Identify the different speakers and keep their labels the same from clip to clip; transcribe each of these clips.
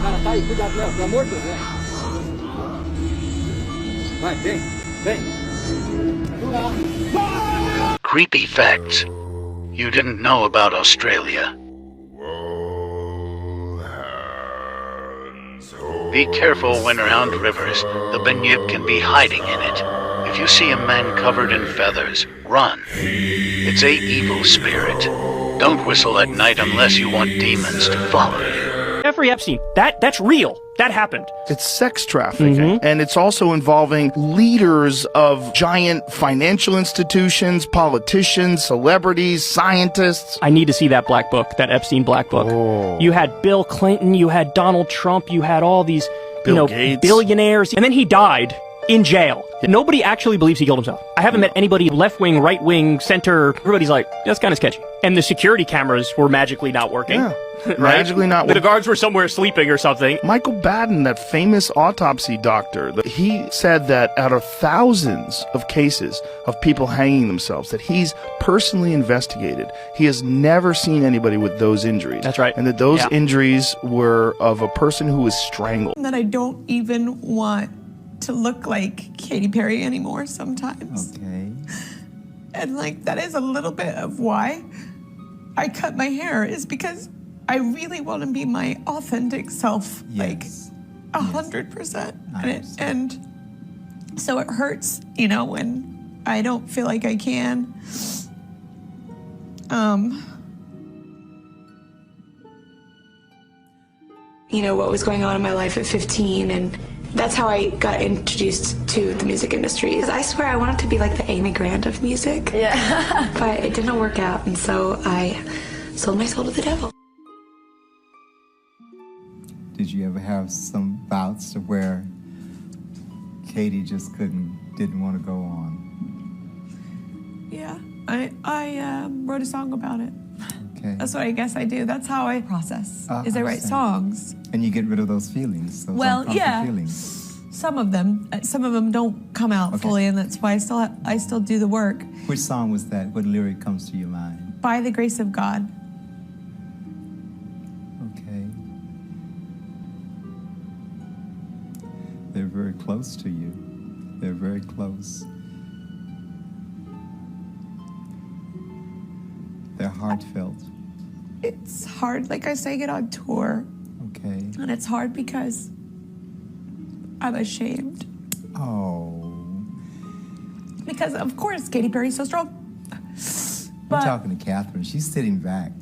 Speaker 1: cara tá aí, cuidado, Léo, pelo amor de Deus, Léo. Vai, vem, vem.
Speaker 2: Creepy facts you didn't know about Australia. Be careful when around rivers. The Bunyip can be hiding in it. If you see a man covered in feathers, run. It's a evil spirit. Don't whistle at night unless you want demons to follow you.
Speaker 3: Jeffrey Epstein, that's real. That happened.
Speaker 4: It's sex trafficking, and it's also involving leaders of giant financial institutions, politicians, celebrities, scientists.
Speaker 3: I need to see that black book, that Epstein black book.
Speaker 4: Oh.
Speaker 3: You had Bill Clinton, you had Donald Trump, you had all these,
Speaker 4: Bill Gates.
Speaker 3: billionaires, and then he died in jail. Nobody actually believes he killed himself. I haven't met anybody left wing, right wing, center. Everybody's like, that's kind of sketchy. And the security cameras were magically not working.
Speaker 4: Yeah.
Speaker 3: Right?
Speaker 4: Magically not
Speaker 3: The
Speaker 4: working.
Speaker 3: guards were somewhere sleeping or something.
Speaker 4: Michael Baden, that famous autopsy doctor, he said that out of thousands of cases of people hanging themselves that he's personally investigated, he has never seen anybody with those injuries.
Speaker 3: That's right.
Speaker 4: And that those injuries were of a person who was strangled.
Speaker 5: That I don't even want to look like Katy Perry anymore sometimes.
Speaker 6: Okay.
Speaker 5: And like, that is a little bit of why I cut my hair, is because I really want to be my authentic self,
Speaker 6: Yes.
Speaker 5: like 100%.
Speaker 6: I
Speaker 5: And so it hurts, when I don't feel like I can.
Speaker 7: What was going on in my life at 15, and that's how I got introduced to the music industry. I swear I wanted to be like the Amy Grant of music. Yeah. But it didn't work out, and so I sold my soul to the devil.
Speaker 6: Did you ever have some bouts of where Katie just didn't want to go on?
Speaker 5: Yeah, I wrote a song about it.
Speaker 6: Okay.
Speaker 5: That's what I guess I do. That's how I process, is I write
Speaker 6: understand.
Speaker 5: songs.
Speaker 6: And you get rid of those feelings, those
Speaker 5: Well,
Speaker 6: uncomfortable
Speaker 5: yeah.
Speaker 6: feelings.
Speaker 5: Some of them don't come out fully, and that's why I still do the work.
Speaker 6: Which song was that? What lyric comes to your mind?
Speaker 5: By the grace of God.
Speaker 6: Okay. They're very close to you. They're very close. They're heartfelt.
Speaker 5: It's hard, like I say, I get on tour,
Speaker 6: Okay.
Speaker 5: and it's hard because I'm ashamed.
Speaker 6: Oh.
Speaker 5: Because, of course, Katy Perry's so strong.
Speaker 6: I'm talking to Catherine. She's sitting back.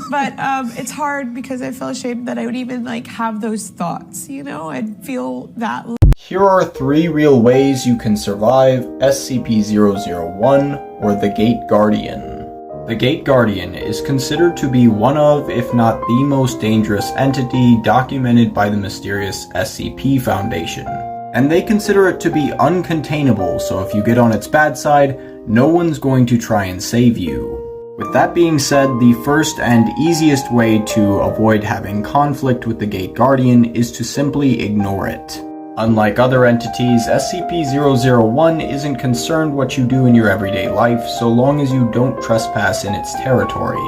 Speaker 5: But it's hard because I feel ashamed that I would even, have those thoughts, I'd feel that.
Speaker 8: Here are 3 real ways you can survive SCP-001 or the Gate Guardian. The Gate Guardian is considered to be one of, if not the most dangerous entity documented by the mysterious SCP Foundation. And they consider it to be uncontainable, so if you get on its bad side, no one's going to try and save you. With that being said, the first and easiest way to avoid having conflict with the Gate Guardian is to simply ignore it. Unlike other entities, SCP-001 isn't concerned what you do in your everyday life so long as you don't trespass in its territory.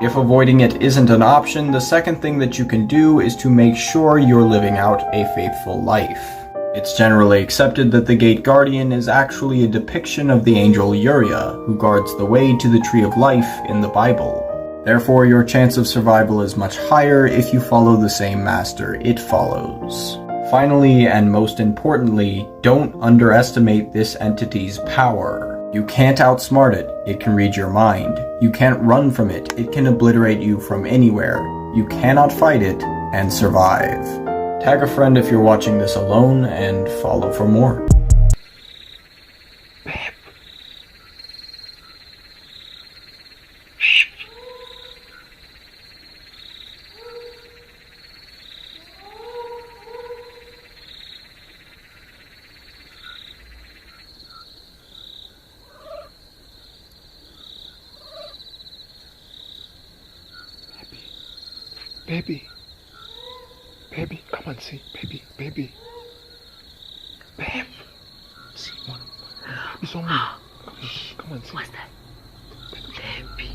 Speaker 8: If avoiding it isn't an option, the second thing that you can do is to make sure you're living out a faithful life. It's generally accepted that the Gate Guardian is actually a depiction of the angel Uriah, who guards the way to the Tree of Life in the Bible. Therefore, your chance of survival is much higher if you follow the same master it follows. Finally, and most importantly, don't underestimate this entity's power. You can't outsmart it, it can read your mind. You can't run from it, it can obliterate you from anywhere. You cannot fight it and survive. Tag a friend if you're watching this alone, and follow for more.
Speaker 9: Baby. Baby, come and see. Baby, baby. Babe. See, one. It's on me. Shh, come and see.
Speaker 10: What's that?
Speaker 9: Baby.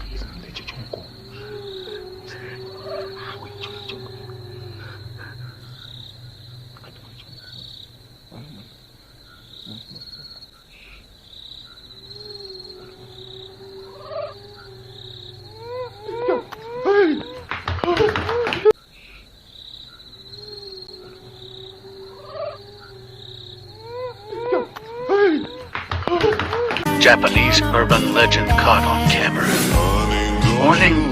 Speaker 2: Japanese urban legend caught on camera. Warning.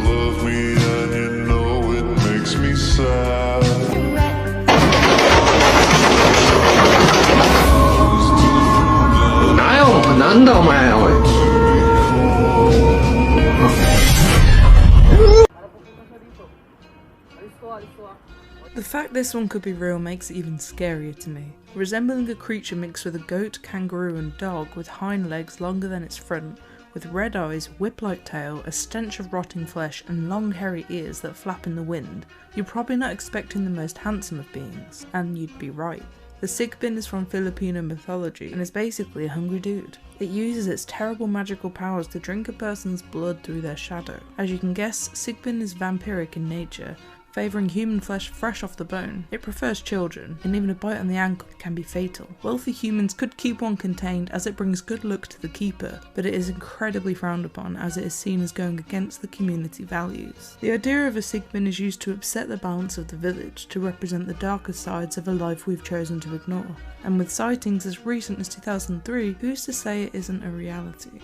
Speaker 10: The fact this one could be real makes it even scarier to me. Resembling a creature mixed with a goat, kangaroo and dog with hind legs longer than its front, with red eyes, whip-like tail, a stench of rotting flesh and long hairy ears that flap in the wind, you're probably not expecting the most handsome of beings, and you'd be right. The Sigbin is from Filipino mythology and is basically a hungry dude. It uses its terrible magical powers to drink a person's blood through their shadow. As you can guess, Sigbin is vampiric in nature, favouring human flesh fresh off the bone. It prefers children, and even a bite on the ankle can be fatal. Wealthy humans could keep one contained as it brings good luck to the keeper, but it is incredibly frowned upon as it is seen as going against the community values. The idea of a Sigbin is used to upset the balance of the village, to represent the darker sides of a life we've chosen to ignore. And with sightings as recent as 2003, who's to say it isn't a reality?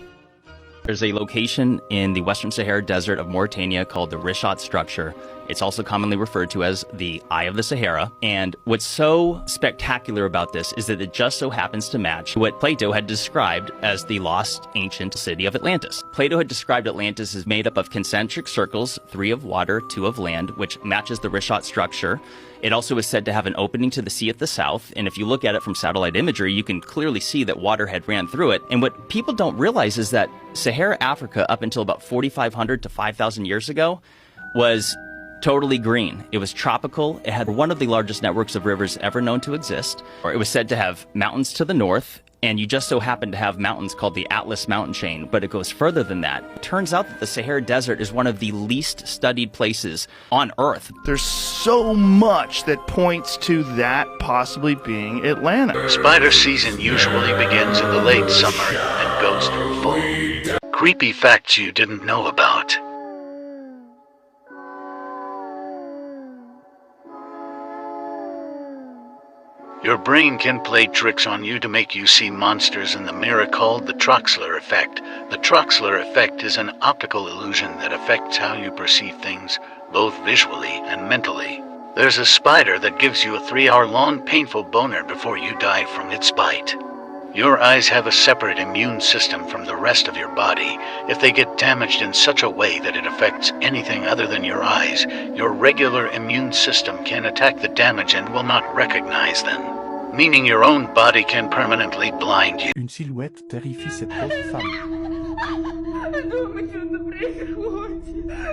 Speaker 11: There's a location in the Western Sahara Desert of Mauritania called the Richat Structure. It's also commonly referred to as the Eye of the Sahara. And what's so spectacular about this is that it just so happens to match what Plato had described as the lost ancient city of Atlantis. Plato had described Atlantis as made up of concentric circles, 3 of water, 2 of land, which matches the Richat Structure. It also is said to have an opening to the sea at the south, and if you look at it from satellite imagery, you can clearly see that water had ran through it. And what people don't realize is that Sahara Africa, up until about 4,500 to 5,000 years ago, was totally green. It was tropical. It had one of the largest networks of rivers ever known to exist. Or it was said to have mountains to the north, and you just so happen to have mountains called the Atlas mountain chain, but it goes further than that. It turns out that the Sahara Desert is one of the least studied places on Earth.
Speaker 4: There's so much that points to that possibly being Atlanta.
Speaker 2: Spider season usually begins in the late summer and goes through fall. Creepy facts you didn't know about. Your brain can play tricks on you to make you see monsters in the mirror called the Troxler effect. The Troxler effect is an optical illusion that affects how you perceive things, both visually and mentally. There's a spider that gives you a 3-hour-long painful boner before you die from its bite. Your eyes have a separate immune system from the rest of your body. If they get damaged in such a way that it affects anything other than your eyes, your regular immune system can attack the damage and will not recognize them, meaning your own body can permanently blind you.
Speaker 12: Une silhouette terrifie cette pauvre femme.
Speaker 13: Дома что-то происходит.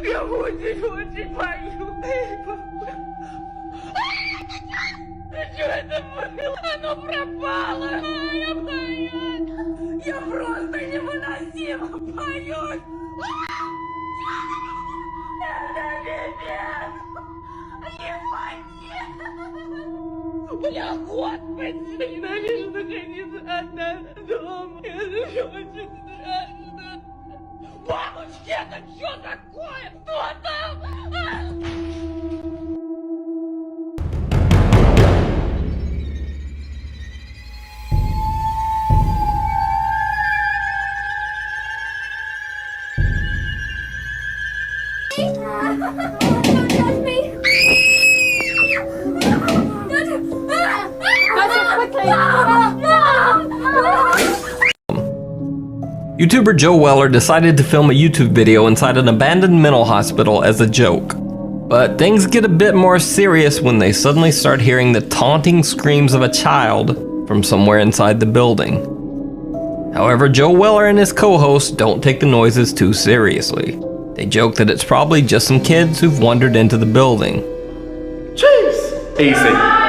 Speaker 13: Я очень боюсь. Что это было? Оно пропало. Я боюсь. Я просто невыносимо боюсь. Бля, господи, ненавижу находиться одна дома. Это же очень страшно. Бабочки, это что такое? Что там?
Speaker 14: Don't touch me!
Speaker 15: YouTuber Joe Weller decided to film a YouTube video inside an abandoned mental hospital as a joke. But things get a bit more serious when they suddenly start hearing the taunting screams of a child from somewhere inside the building. However, Joe Weller and his co-host don't take the noises too seriously. They joke that it's probably just some kids who've wandered into the building.
Speaker 9: Jeez! Easy.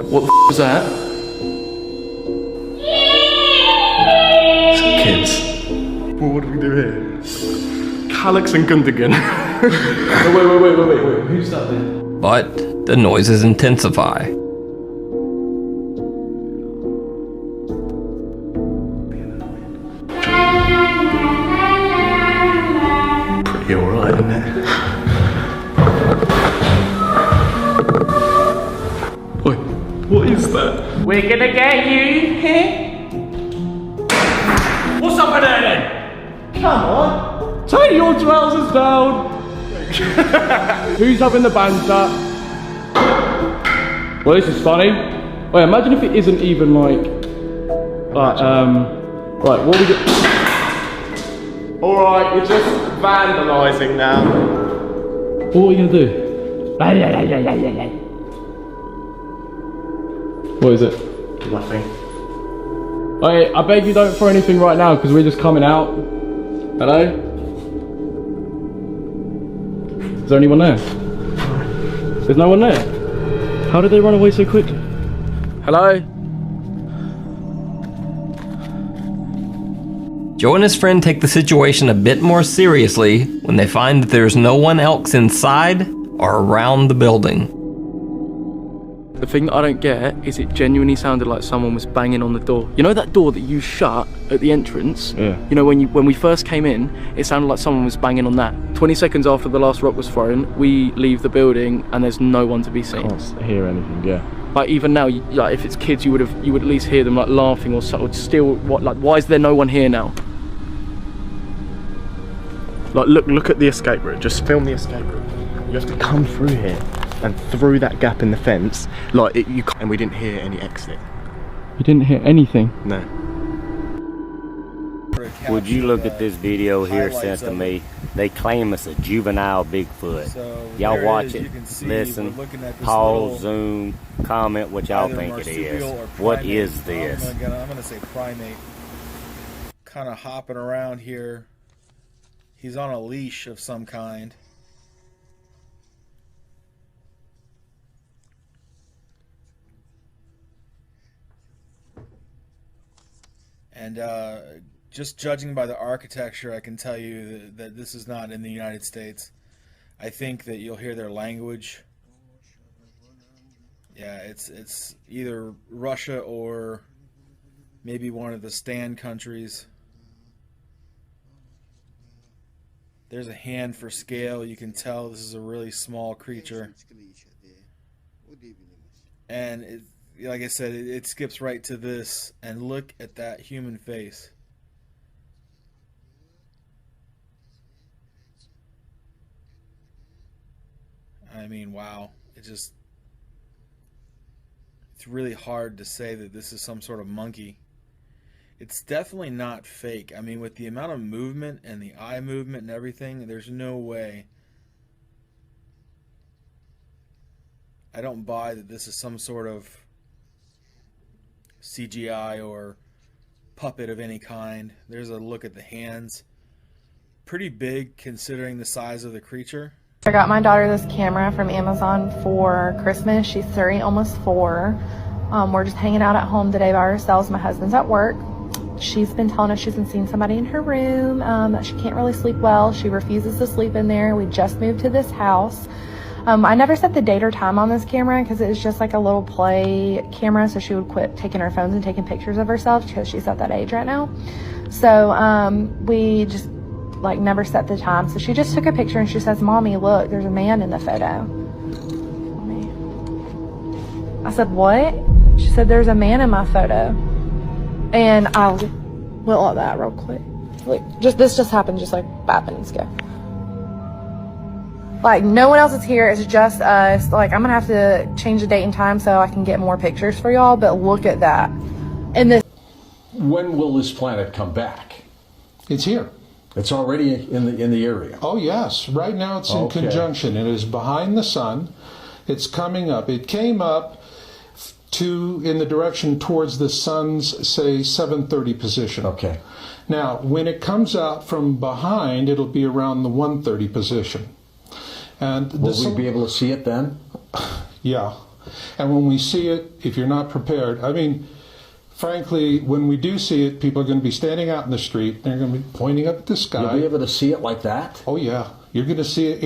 Speaker 9: What the was that? Some kids. Well, what do we do here? Calix and Gundogan. Wait. Who's that then?
Speaker 15: But the noises intensify.
Speaker 9: Pretty alright, isn't it? Wait, what is that?
Speaker 3: We're gonna get you here. What's up with that then? Come on.
Speaker 9: Take your trousers down! Who's having the banter? Well, this is funny. Wait, imagine if it isn't even like, right, what we do? Alright, you're just vandalising now. What are you gonna do? What is it? Nothing. Hey, I beg you don't throw anything right now because we're just coming out. Hello? Is there anyone there? There's no one there. How did they run away so quickly? Hello?
Speaker 15: Joe and his friend take the situation a bit more seriously when they find that there's no one else inside or around the building.
Speaker 9: The thing that I don't get is it genuinely sounded like someone was banging on the door. You know that door that you shut at the entrance? Yeah. You know when we first came in, it sounded like someone was banging on that. 20 seconds after the last rock was thrown, we leave the building and there's no one to be seen. Can't hear anything, yeah. Like even now, like if it's kids, you would at least hear them like laughing or still. What? Like why is there no one here now? Like look at the escape route. Just film the escape route. You have to come through here and through that gap in the fence, and we didn't hear any exit. You didn't hear anything? No.
Speaker 16: Would you look at this video here sent to me? They claim it's a juvenile Bigfoot. Y'all watch it, listen, pause, zoom, comment what y'all think it is. What is this?
Speaker 17: I'm gonna say primate. Kind of hopping around here. He's on a leash of some kind. And just judging by the architecture, I can tell you that this is not in the United States. I think that you'll hear their language. Yeah, it's either Russia or maybe one of the stand countries. There's a hand for scale. You can tell this is a really small creature. And like I said, it skips right to this, and look at that human face. I mean, wow. It's really hard to say that this is some sort of monkey. It's definitely not fake. I mean, with the amount of movement and the eye movement and everything, there's no way. I don't buy that this is some sort of CGI or puppet of any kind. There's a look at the hands. Pretty big considering the size of the creature.
Speaker 18: I got my daughter this camera from Amazon for Christmas. She's 3, almost 4. We're just hanging out at home today by ourselves. My husband's at work. She's been telling us she's been seeing somebody in her room, that she can't really sleep well. She refuses to sleep in there. We just moved to this house. I never set the date or time on this camera because it was just like a little play camera, so she would quit taking her phones and taking pictures of herself because she's at that age right now. So we just like never set the time. So she just took a picture and she says, "Mommy, look, there's a man in the photo." I said, "What?" She said, "There's a man in my photo." And I went like that real quick. Like, this just happened, just like 5 minutes ago. Like, no one else is here, it's just us. Like, I'm gonna have to change the date and time so I can get more pictures for y'all, but look at that. And this.
Speaker 19: When will this planet come back?
Speaker 20: It's here.
Speaker 19: It's already in the area.
Speaker 20: Oh yes, right now it's in conjunction. It is behind the sun. It's coming up. It came up in the direction towards the sun's, say, 7:30 position.
Speaker 19: Okay.
Speaker 20: Now, when it comes out from behind, it'll be around the 1:30 position. And
Speaker 19: will we be able to see it then?
Speaker 20: Yeah. And when we see it, if you're not prepared, I mean, frankly, when we do see it, people are going to be standing out in the street. They're going to be pointing up at the sky.
Speaker 19: You'll be able to see it like that?
Speaker 20: Oh, yeah. You're going to see it.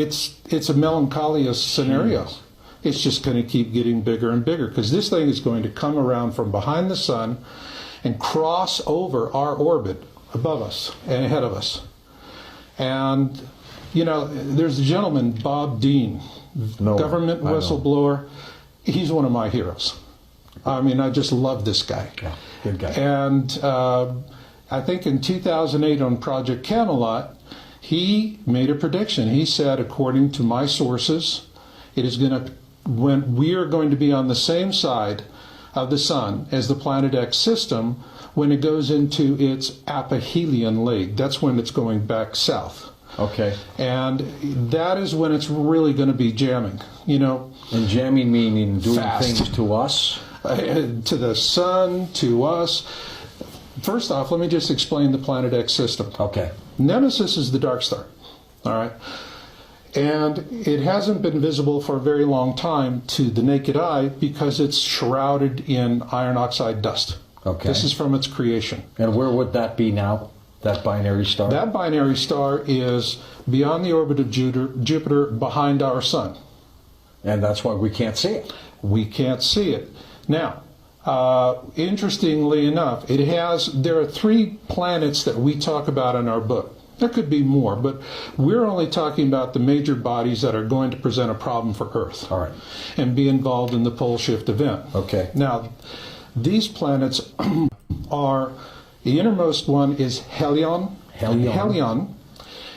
Speaker 20: It's a melancholia scenario.
Speaker 19: Jeez.
Speaker 20: It's just going to keep getting bigger and bigger because this thing is going to come around from behind the sun and cross over our orbit above us and ahead of us. And, you know, there's a gentleman, Bob Dean, government whistleblower. He's one of my heroes. I mean, I just love this guy.
Speaker 19: Yeah, good guy.
Speaker 20: And I think in 2008 on Project Camelot, he made a prediction. He said, according to my sources, it is going to, when we are going to be on the same side of the sun as the Planet X system when it goes into its aphelion leg. That's when it's going back south.
Speaker 19: Okay.
Speaker 20: And that is when it's really going to be jamming, you know.
Speaker 19: And jamming meaning doing
Speaker 20: fast.
Speaker 19: things to us?
Speaker 20: To the sun, to us. First off, let me just explain the Planet X system.
Speaker 19: Okay.
Speaker 20: Nemesis is the dark star, all right? And it hasn't been visible for a very long time to the naked eye because it's shrouded in iron oxide dust.
Speaker 19: Okay.
Speaker 20: This is from its creation.
Speaker 19: And where would that be now, that binary star?
Speaker 20: That binary star is beyond the orbit of Jupiter behind our sun.
Speaker 19: And that's why we can't see it.
Speaker 20: We can't see it. Now, interestingly enough, there are 3 planets that we talk about in our book. There could be more, but we're only talking about the major bodies that are going to present a problem for Earth.
Speaker 19: All right.
Speaker 20: And be involved in the pole shift event.
Speaker 19: Okay.
Speaker 20: Now, these planets are, the innermost one is Helion. Helion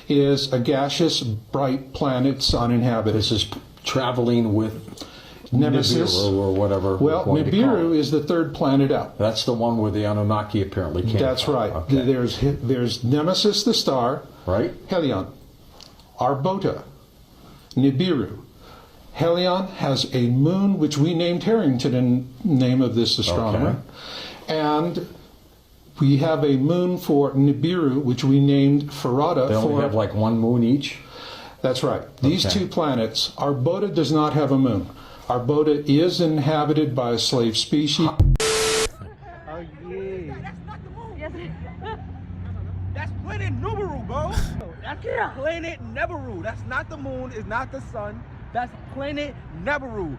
Speaker 20: is a gaseous, bright planet. It's uninhabited.
Speaker 19: This is traveling with
Speaker 20: Nemesis
Speaker 19: Nibiru or whatever.
Speaker 20: Well, Nibiru is the 3rd planet out.
Speaker 19: That's the one where the Anunnaki apparently came
Speaker 20: That's
Speaker 19: from.
Speaker 20: right.
Speaker 19: Okay.
Speaker 20: There's Nemesis, the star.
Speaker 19: Right.
Speaker 20: Helion. Arbota. Nibiru. Helion has a moon, which we named Harrington in name of this astronomer. Okay. And we have a moon for Nibiru, which we named Farada.
Speaker 19: They only have like 1 moon each?
Speaker 20: That's right. These 2 planets. Arbota does not have a moon. Arbota is inhabited by a slave species.
Speaker 13: Oh, yeah. That's planet Nibiru, bro. That's planet Nibiru. That's not the moon. It's not the sun. That's planet Nibiru.